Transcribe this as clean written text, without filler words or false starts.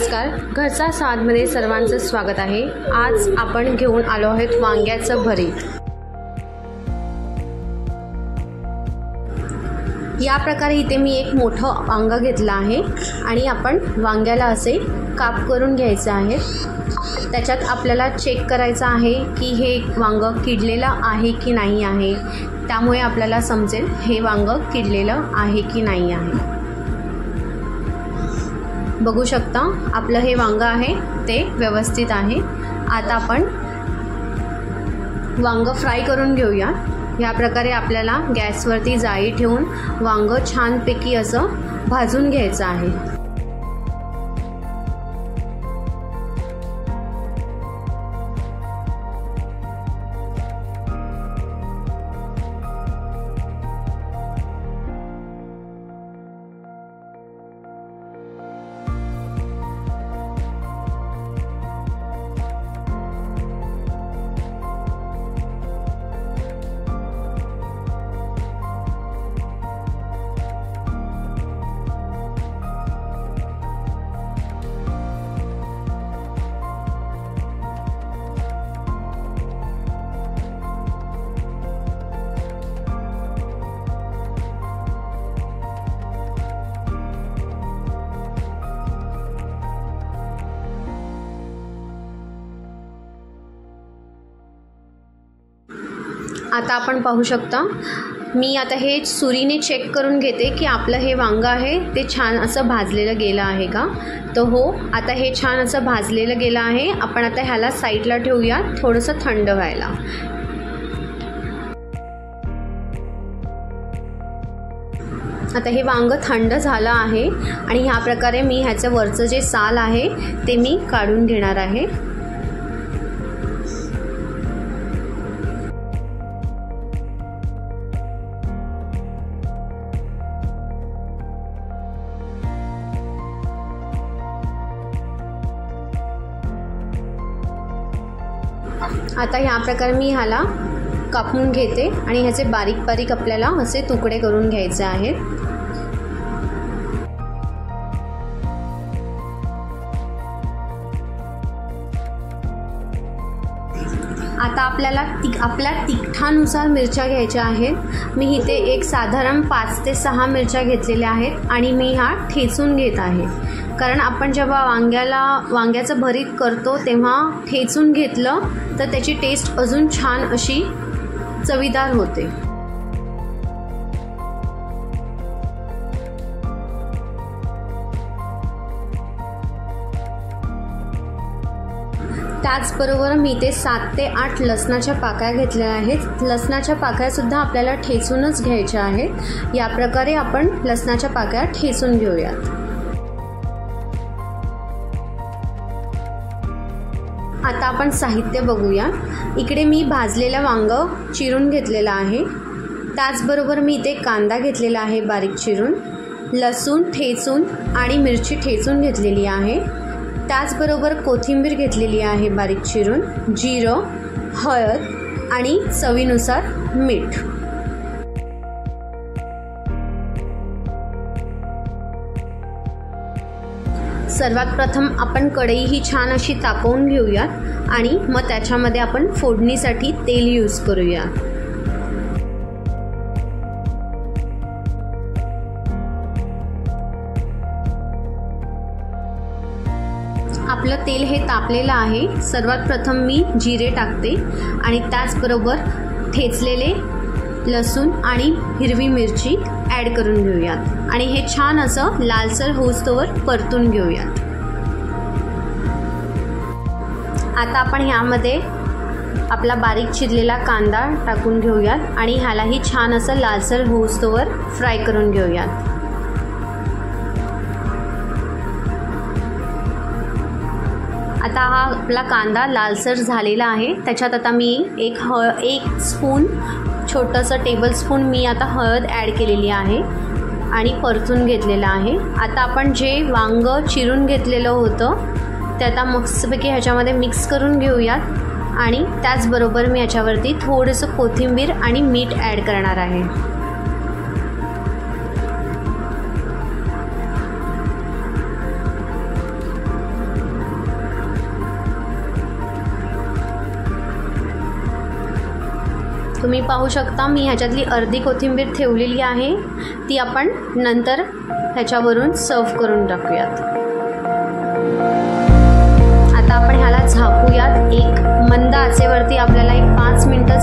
नमस्कार, घरचा स्वादमध्ये सर्वांचं स्वागत आहे। आज आपण घेऊन आलो आहोत वांग्याचं भरीत। या प्रकारे इथे मी एक मोठं वांग घेतलं आहे आणि आपण वांग्याला असे काप करून घ्यायचे आहे। त्याच्यात आपल्याला चेक करायचं आहे की हे वांग किडलेलं आहे की नाही आहे, त्यामुळे आपल्याला समजेल हे वांग किडलेलं आहे की नाही आहे। बघू शकता आपलं हे वांग आहे ते व्यवस्थित आहे। आता आपण वांग फ्राय करून घेऊया। या प्रकारे आपल्याला गॅसवरती जाळी ठेवून वांग छानपैकी असं भाजून घ्यायचं आहे। आता आपण पाहू शकता मी आता हे सुरीने चेक करून घेते की आपलं हे वांग आहे ते छान असं भाजलेलं गेलं आहे का। तो हो, आता हे छान असं भाजलेलं गेलं आहे। आपण आता ह्याला साईडला ठेवूया थोडंसं थंड व्हायला। आता हे वांग थंड झालं आहे आणि ह्या प्रकारे मी ह्याचं वरचं जे साल आहे ते मी काढून घेणार आहे। आता ह्या प्रकारे मी ह्याला कापून घेते आणि ह्याचे बारीक बारीक आपल्याला असे तुकडे करून घ्यायचे आहेत। आता आपल्याला आपल्या तिखटानुसार मिरच्या घ्यायच्या आहेत। मी इथे एक साधारण 5 ते 6 मिरच्या घेतलेल्या आहेत आणि मी ह्या ठेचून घेत आहे, कारण आपण जेव्हा वांग्याचं भरीत करतो तेव्हा ठेचून घेतलं तर त्याची टेस्ट अजून छान अशी चवीदार होते। त्याचबरोबर मी ते 7 ते 8 लसणाच्या पाकळ्या घेतलेल्या आहेत। लसणाच्या पाकळ्यासुद्धा आपल्याला ठेचूनच घ्यायच्या आहेत। या प्रकारे आपण लसणाच्या पाकळ्या ठेचून घेऊयात। आता आपण साहित्य बघूया। इकडे मी भाजलेलं वांग चिरून घेतलेलं आहे। त्याचबरोबर मी इथे कांदा घेतलेला आहे बारीक चिरून, लसूण ठेचून आणि मिरची ठेचून घेतलेली आहे। त्याचबरोबर कोथिंबीर घेतलेली आहे बारीक चिरून, जिरं, हळद आणि चवीनुसार मीठ। सर्वात प्रथम आपण कढई ही छान अशी तापवून घेऊयात आणि मग त्याच्यामध्ये आपण फोडणीसाठी तेल यूज करूया। आपलं तेल हे तापलेलं आहे। सर्वात प्रथम मी जिरे टाकते आणि त्याचबरोबर ठेचलेले लसूण आणि हिरवी मिरची ॲड करून घेऊयात आणि हे छान असं लालसर होईस्तोवर परतून घेऊयात। आता आपण ह्यामध्ये आपला बारीक चिरलेला कांदा टाकून घेऊयात आणि ह्यालाही छान असं लालसर होईस्तोवर फ्राय करून घेऊयात। आता हा आपला कांदा लालसर झालेला आहे। त्याच्यात आता मी एक स्पून छोटंसं टेबलस्पून मी आता हळद ॲड केलेली आहे आणि परतून घेतलेलं आहे। आता आपण जे वांग चिरून घेतलेलं होतं ते आता मस्तपैकी ह्याच्यामध्ये मिक्स करून घेऊयात आणि त्याचबरोबर मी ह्याच्यावरती थोडंसं कोथिंबीर आणि मीठ ॲड करणार आहे। तुम्ही पाहू शकता मी ह्याच्यातली अर्धी कोथिंबीर ठेवलेली आहे, ती आपण नंतर ह्याच्यावरून सर्व करून टाकूयात। आता आपण ह्याला झाकूयात, एक मंद आचेवरती आपल्याला एक 5 मिनिटं